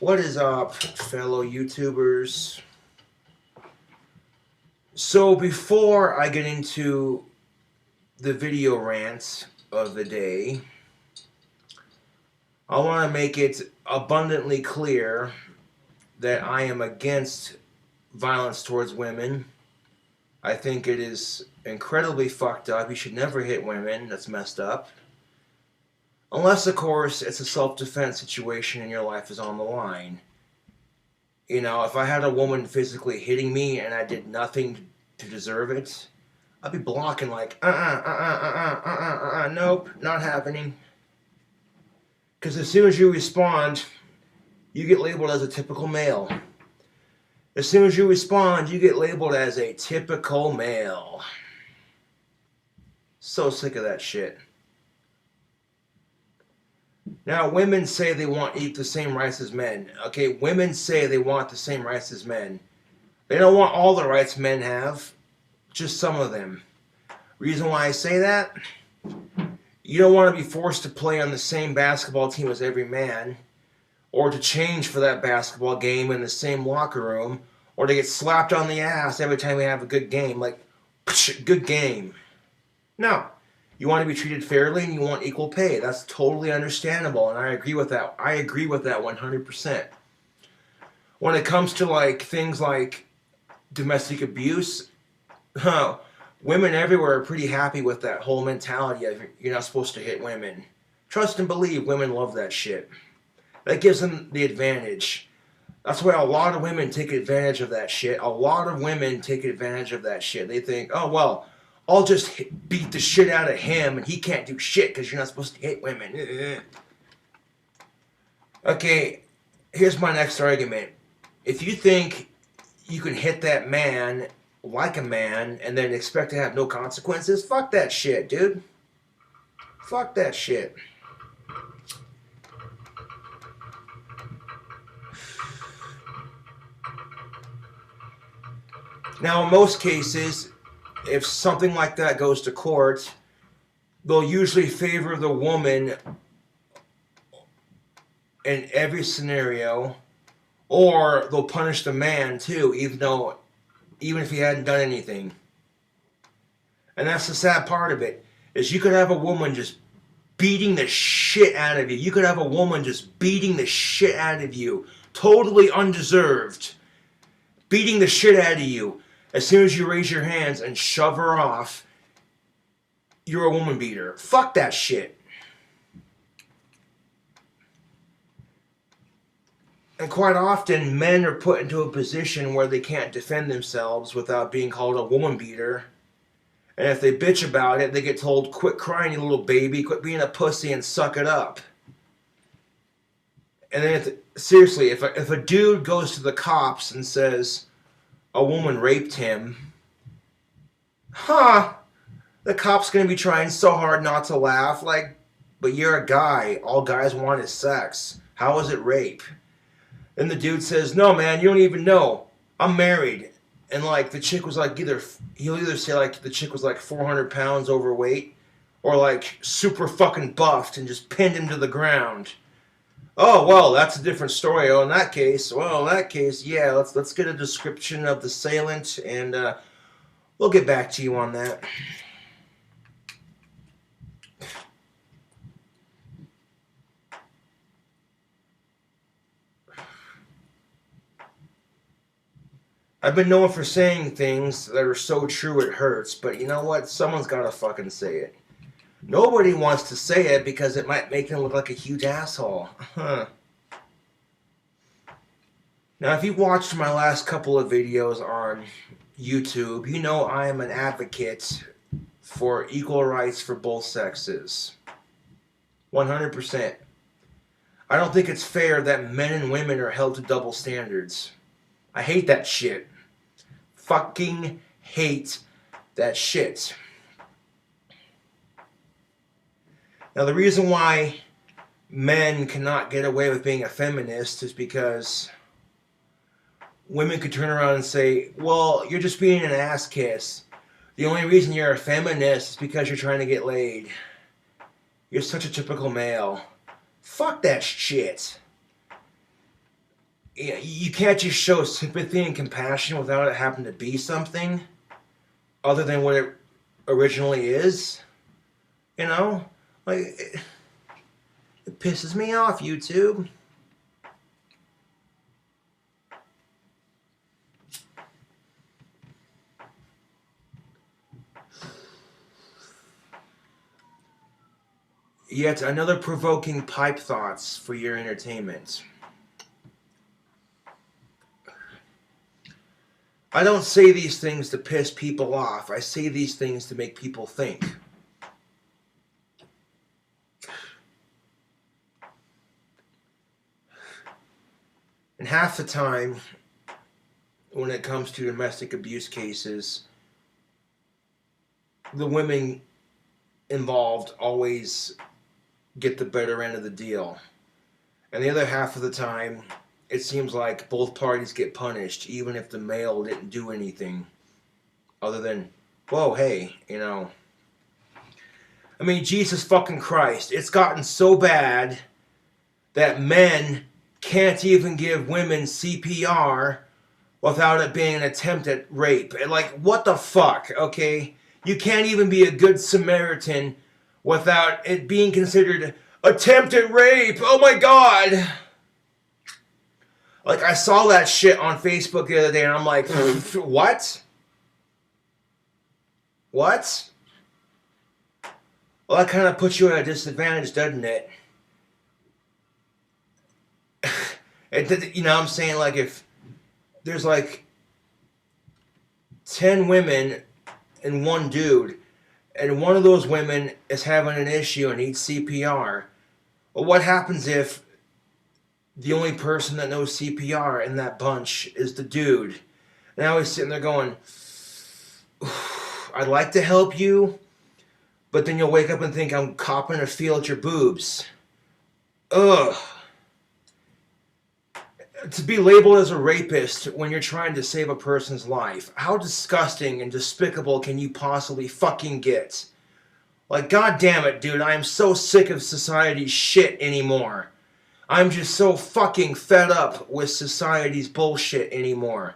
What is up, fellow YouTubers? So before I get into the video rants of the day, I want to make it abundantly clear that I am against violence towards women. I think it is incredibly fucked up. You should never hit women. That's messed up. Unless, of course, it's a self-defense situation and your life is on the line. You know, if I had a woman physically hitting me and I did nothing to deserve it, I'd be blocking like, nope, not happening. Because as soon as you respond, you get labeled as a typical male. As soon as you respond, you get labeled as a typical male. So sick of that shit. Now, women say they want the same rights as men. Okay, women say they want the same rights as men. They don't want all the rights men have, just some of them. Reason why I say that? You don't want to be forced to play on the same basketball team as every man, or to change for that basketball game in the same locker room, or to get slapped on the ass every time we have a good game. Like, good game. No. You want to be treated fairly and you want equal pay. That's totally understandable, and I agree with that. I agree with that 100%. When it comes to like things like domestic abuse, women everywhere are pretty happy with that whole mentality of you're not supposed to hit women. Trust and believe, women love that shit. That gives them the advantage. That's why a lot of women take advantage of that shit. A lot of women take advantage of that shit. They think, oh, well, I'll just beat the shit out of him and he can't do shit because you're not supposed to hit women. Okay, here's my next argument. If you think you can hit that man like a man and then expect to have no consequences, fuck that shit, dude. Fuck that shit. Now, in most cases, if something like that goes to court, they'll usually favor the woman in every scenario, or they'll punish the man too, even if he hadn't done anything. And that's the sad part of it, is you could have a woman just beating the shit out of you. You could have a woman just beating the shit out of you, totally undeserved, beating the shit out of you. As soon as you raise your hands and shove her off, you're a woman beater. Fuck that shit. And quite often, men are put into a position where they can't defend themselves without being called a woman beater. And if they bitch about it, they get told, quit crying, you little baby, quit being a pussy and suck it up. And then, seriously, if a dude goes to the cops and says a woman raped him, the cop's going to be trying so hard not to laugh, like, but you're a guy. All guys want is sex. How is it rape? And the dude says, no, man, you don't even know. I'm married. And, like, the chick was, like, he'll either say, like, the chick was, like, 400 pounds overweight, or, like, super fucking buffed and just pinned him to the ground. Oh, well, that's a different story. Oh, in that case, yeah, let's get a description of the assailant, and we'll get back to you on that. I've been known for saying things that are so true it hurts, but you know what? Someone's gotta fucking say it. Nobody wants to say it because it might make them look like a huge asshole. Now, if you watched my last couple of videos on YouTube, you know I am an advocate for equal rights for both sexes. 100%. I don't think it's fair that men and women are held to double standards. I hate that shit. Fucking hate that shit. Now, the reason why men cannot get away with being a feminist is because women could turn around and say, well, you're just being an ass kiss. The only reason you're a feminist is because you're trying to get laid. You're such a typical male. Fuck that shit. You can't just show sympathy and compassion without it having to be something other than what it originally is. You know? Like, it pisses me off, YouTube. Yet another provoking pipe thoughts for your entertainment. I don't say these things to piss people off. I say these things to make people think. And half the time, when it comes to domestic abuse cases, the women involved always get the better end of the deal. And the other half of the time, it seems like both parties get punished, even if the male didn't do anything other than, whoa, hey, you know. I mean, Jesus fucking Christ. It's gotten so bad that men can't even give women CPR without it being an attempt at rape. And like, what the fuck, okay? You can't even be a good Samaritan without it being considered attempted rape. Oh my God. Like, I saw that shit on Facebook the other day, and I'm like, what? What? Well, that kind of puts you at a disadvantage, doesn't it? You know what I'm saying? Like, if there's like 10 women and one dude, and one of those women is having an issue and needs CPR, well, what happens if the only person that knows CPR in that bunch is the dude? Now he's sitting there going, I'd like to help you, but then you'll wake up and think I'm copping a feel at your boobs. Ugh. To be labeled as a rapist when you're trying to save a person's life. How disgusting and despicable can you possibly fucking get? Like, God damn it, dude, I am so sick of society's shit anymore. I'm just so fucking fed up with society's bullshit anymore.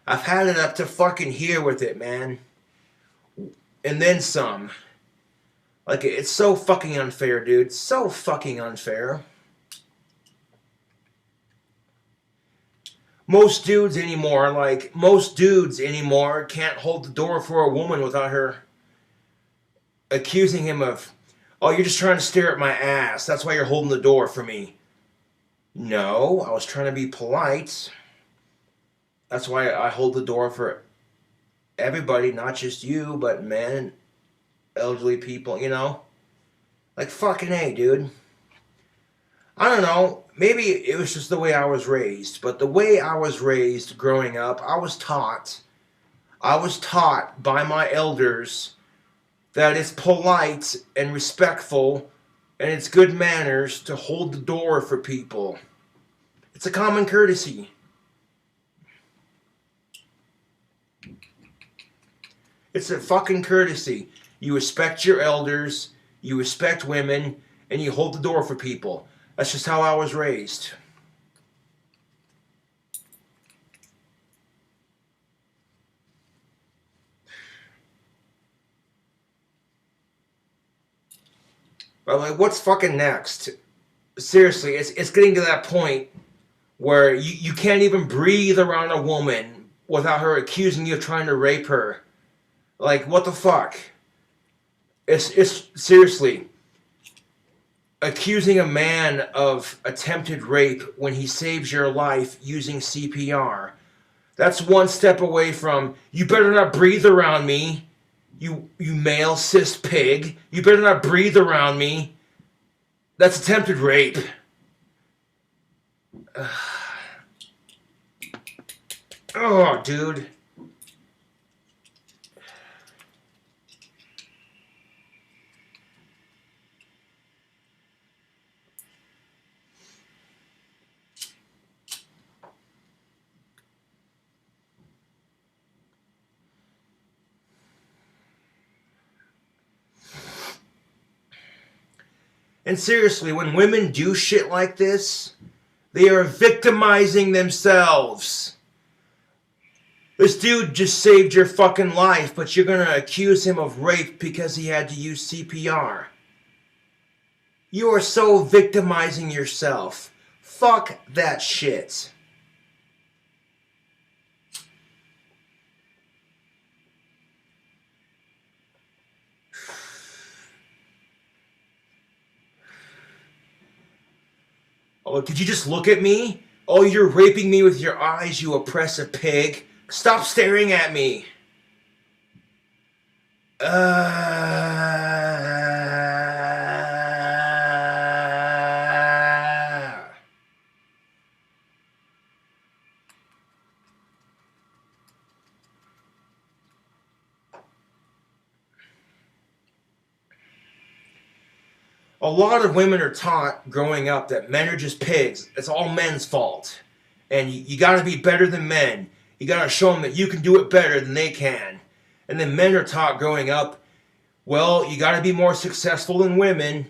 I've had it up to fucking here with it, man. And then some. Like, it's so fucking unfair, dude. So fucking unfair. Most dudes anymore can't hold the door for a woman without her accusing him of, oh, you're just trying to stare at my ass. That's why you're holding the door for me. No, I was trying to be polite. That's why I hold the door for everybody, not just you, but men, elderly people, you know? Like, fucking A, dude. I don't know, maybe it was just the way I was raised, but the way I was raised growing up, I was taught by my elders that it's polite and respectful and it's good manners to hold the door for people. It's a common courtesy. It's a fucking courtesy. You respect your elders, you respect women, and you hold the door for people. That's just how I was raised. But like, what's fucking next? Seriously, it's getting to that point where you can't even breathe around a woman without her accusing you of trying to rape her. Like, what the fuck? It's seriously, accusing a man of attempted rape when he saves your life using CPR. That's one step away from, you better not breathe around me, you male cis pig. You better not breathe around me. That's attempted rape. Oh, dude. And seriously, when women do shit like this, They are victimizing themselves. This dude just saved your fucking life, but you're gonna accuse him of rape because he had to use CPR. You are so victimizing yourself. Fuck that shit. Oh, did you just look at me? Oh, you're raping me with your eyes, you oppressive pig. Stop staring at me. A lot of women are taught growing up that men are just pigs. It's all men's fault. And you gotta be better than men. You gotta show them that you can do it better than they can. And then men are taught growing up, well, you gotta be more successful than women.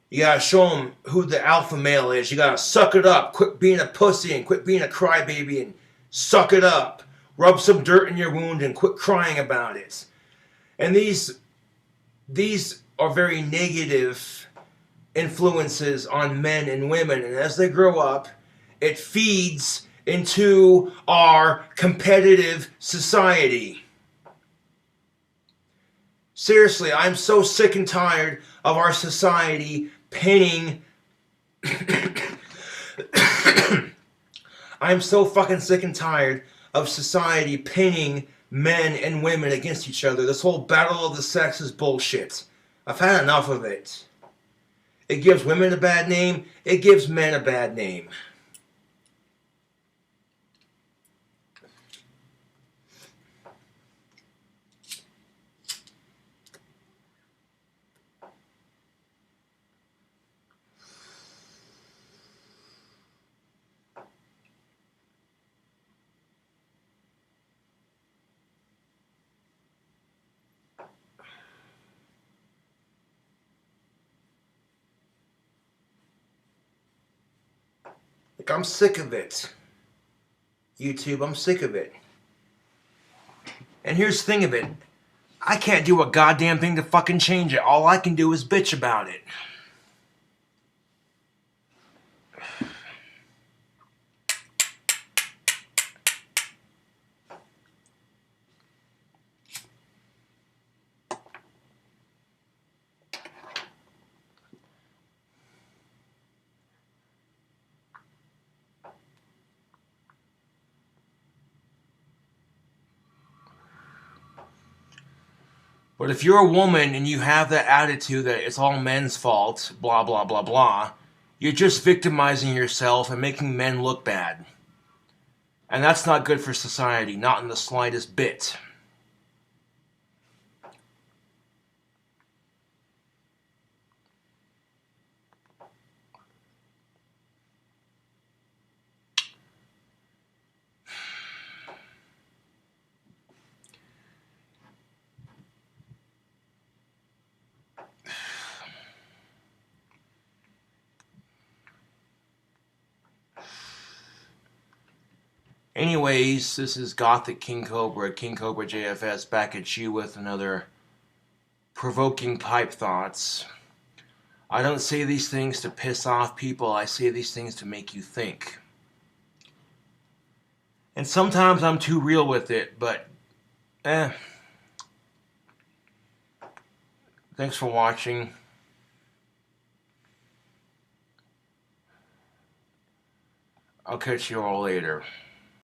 You gotta show them who the alpha male is. You gotta suck it up. Quit being a pussy and quit being a crybaby and suck it up. Rub some dirt in your wound and quit crying about it. And these are very negative influences on men and women, and as they grow up, it feeds into our competitive society. Seriously, I'm so sick and tired of our society pinning I'm so fucking sick and tired of society pinning men and women against each other. This whole battle of the sexes bullshit. I've had enough of it. It gives women a bad name. It gives men a bad name. Like, I'm sick of it. YouTube, I'm sick of it. And here's the thing of it. I can't do a goddamn thing to fucking change it. All I can do is bitch about it. But if you're a woman and you have that attitude that it's all men's fault, blah, blah, blah, blah, you're just victimizing yourself and making men look bad. And that's not good for society, not in the slightest bit. Anyways, this is Gothic King Cobra, King Cobra JFS, back at you with another provoking pipe thoughts. I don't say these things to piss off people, I say these things to make you think. And sometimes I'm too real with it, but thanks for watching. I'll catch you all later.